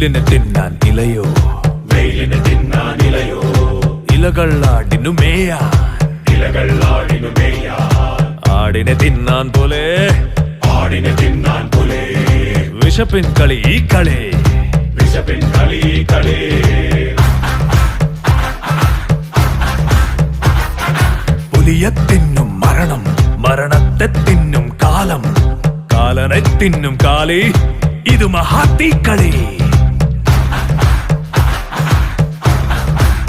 വെയിലിനെ തിന്നാൻ ഇലയോ, വെയിലിനെ തിന്നാൻ ഇലയോ, ഇലകളാടിനു മേയാൻ, ഇലകളാടിനു മേയാൻ, ആടിനെ തിന്നാൻ പോലെ, ആടിനെ തിന്നാൻ പോലെ, വിശപ്പിൻ കളി ഈ കളി, വിശപ്പിൻ കളി കളി. പുലിയെ തിന്നും മരണം, മരണത്തെ തിന്നും കാലം, കാലനെ തിന്നും കാലി, ഇത് മഹാത്തീക്കളി.